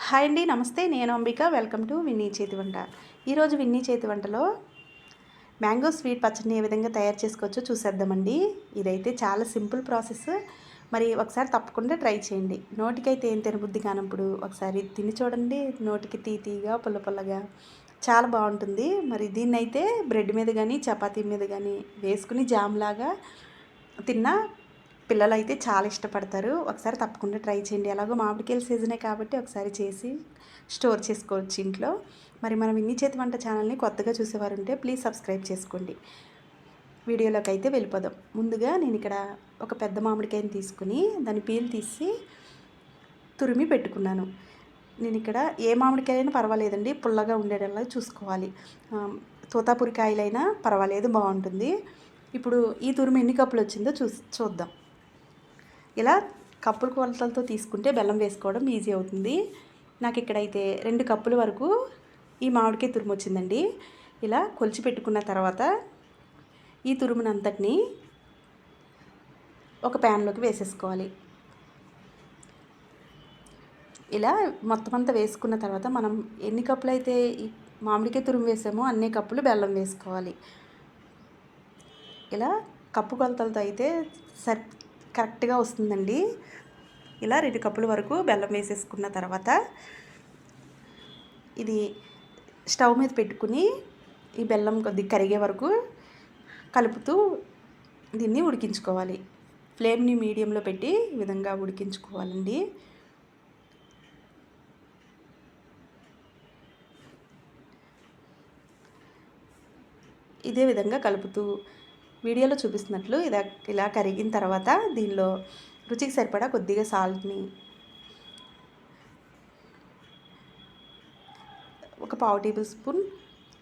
Hi అండి, నమస్తే. నేను అంబిక. వెల్కమ్ టు విన్నీ చేతి వంట. ఈరోజు విన్నీ చేతి వంటలో మ్యాంగో స్వీట్ పచ్చడిని ఏ విధంగా తయారు చేసుకోవచ్చో చూసేద్దామండి. ఇదైతే చాలా సింపుల్ ప్రాసెస్. మరి ఒకసారి తప్పకుండా ట్రై చేయండి. నోటికైతే ఏం తినబుద్ధి కానప్పుడు ఒకసారి తిని చూడండి. నోటికి తీయగా పుల్ల పుల్లగా చాలా బాగుంటుంది. మరి దీన్నైతే బ్రెడ్ మీద కానీ చపాతీ మీద కానీ వేసుకుని జామ్లాగా తిన్నా పిల్లలైతే చాలా ఇష్టపడతారు. ఒకసారి తప్పకుండా ట్రై చేయండి. ఎలాగో మామిడికాయల సీజనే కాబట్టి ఒకసారి చేసి స్టోర్ చేసుకోవచ్చు ఇంట్లో. మరి మనం విన్నీ చేతి వంట ఛానల్ని కొత్తగా చూసేవారు ఉంటే ప్లీజ్ సబ్స్క్రైబ్ చేసుకోండి. వీడియోలోకి అయితే వెళ్ళిపోదాం. ముందుగా నేను ఇక్కడ ఒక పెద్ద మామిడికాయని తీసుకుని దాని పీల్ తీసి తురిమి పెట్టుకున్నాను. నేను ఇక్కడ ఏ మామిడికాయలైనా పర్వాలేదండి, పుల్లగా ఉండేటలా చూసుకోవాలి. తోతాపురికాయలైనా పర్వాలేదు, బాగుంటుంది. ఇప్పుడు ఈ తురుము ఎన్ని కప్పులు వచ్చిందో చూద్దాం. ఇలా కప్పుల కొలతలతో తీసుకుంటే బెల్లం వేసుకోవడం ఈజీ అవుతుంది. నాకు ఇక్కడైతే 2 కప్పుల వరకు ఈ మామిడికాయ తురుము వచ్చిందండి. ఇలా కొలిచి పెట్టుకున్న తర్వాత ఈ తురుమునంతటిని ఒక ప్యాన్లోకి వేసేసుకోవాలి. ఇలా మొత్తం అంతా వేసుకున్న తర్వాత మనం ఎన్ని కప్పులు అయితే ఈ మామిడికాయ తురుము వేసామో అన్ని కప్పులు బెల్లం వేసుకోవాలి. ఇలా కప్పు కొలతలతో అయితే కరెక్ట్గా వస్తుందండి. ఇలా 2 కప్పుల వరకు బెల్లం వేసేసుకున్న తర్వాత ఇది స్టవ్ మీద పెట్టుకుని ఈ బెల్లం కొద్దిగా కరిగే వరకు కలుపుతూ దీన్ని ఉడికించుకోవాలి. ఫ్లేమ్ని మీడియంలో పెట్టి ఈ విధంగా ఉడికించుకోవాలండి. ఇదే విధంగా కలుపుతూ వీడియోలో చూపిస్తున్నట్లు ఇలా కరిగిన తర్వాత దీనిలో రుచికి సరిపడా కొద్దిగా సాల్ట్ని, ఒక 1/2 టేబుల్ స్పూన్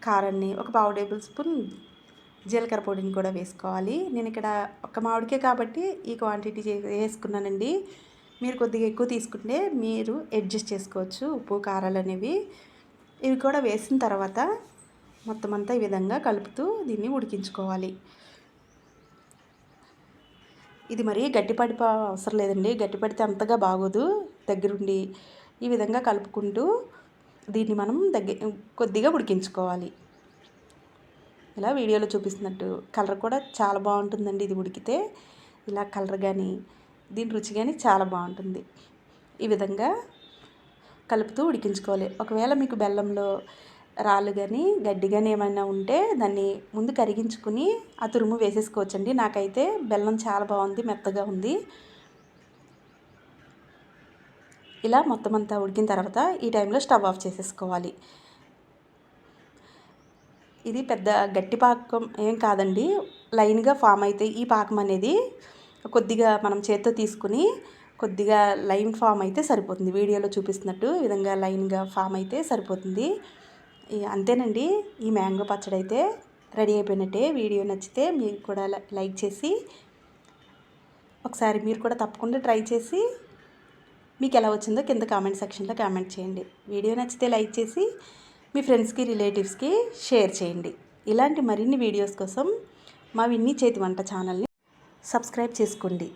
కారాన్ని, ఒక 1/2 టేబుల్ స్పూన్ జీలకర్ర పొడిని కూడా వేసుకోవాలి. నేను ఇక్కడ ఒక మామిడికాయ కాబట్టి ఈ క్వాంటిటీ వేసుకున్నానండి. మీరు కొద్దిగా ఎక్కువ తీసుకుంటే మీరు అడ్జస్ట్ చేసుకోవచ్చు ఉప్పు కారాలు అనేవి. ఇవి కూడా వేసిన తర్వాత మొత్తం అంతా ఈ విధంగా కలుపుతూ దీన్ని ఉడికించుకోవాలి. ఇది మరీ గట్టిపడి అవసరం లేదండి, గట్టిపడితే అంతగా బాగోదు. దగ్గరుండి ఈ విధంగా కలుపుకుంటూ దీన్ని మనం కొద్దిగా ఉడికించుకోవాలి. ఇలా వీడియోలో చూపిస్తున్నట్టు కలర్ కూడా చాలా బాగుంటుందండి. ఇది ఉడికితే ఇలా కలర్ కానీ దీని రుచి కానీ చాలా బాగుంటుంది. ఈ విధంగా కలుపుతూ ఉడికించుకోవాలి. ఒకవేళ మీకు బెల్లంలో రాళ్ళు కానీ గడ్డి కానీ ఏమైనా ఉంటే దాన్ని ముందు కరిగించుకుని ఆ తురుము వేసేసుకోవచ్చండి. నాకైతే బెల్లం చాలా బాగుంది, మెత్తగా ఉంది. ఇలా మొత్తం అంతా ఉడికిన తర్వాత ఈ టైంలో స్టవ్ ఆఫ్ చేసేసుకోవాలి. ఇది పెద్ద గట్టి పాకం ఏం కాదండి, లైన్గా ఫామ్ అయితే ఈ పాకం అనేది కొద్దిగా మనం చేత్తో తీసుకుని కొద్దిగా లైన్ ఫామ్ అయితే సరిపోతుంది. వీడియోలో చూపిస్తున్నట్టు ఈ విధంగా లైన్గా ఫామ్ అయితే సరిపోతుంది. అంతేనండి, ఈ మ్యాంగో పచ్చడి అయితే రెడీ అయిపోయినట్టే. వీడియో నచ్చితే మీరు కూడా లైక్ చేసి ఒకసారి మీరు కూడా తప్పకుండా ట్రై చేసి మీకు ఎలా వచ్చిందో కింద కామెంట్ సెక్షన్లో కామెంట్ చేయండి. వీడియో నచ్చితే లైక్ చేసి మీ ఫ్రెండ్స్కి రిలేటివ్స్కి షేర్ చేయండి. ఇలాంటి మరిన్ని వీడియోస్ కోసం మా విన్నీ చేతి వంట ఛానల్ని సబ్స్క్రైబ్ చేసుకోండి.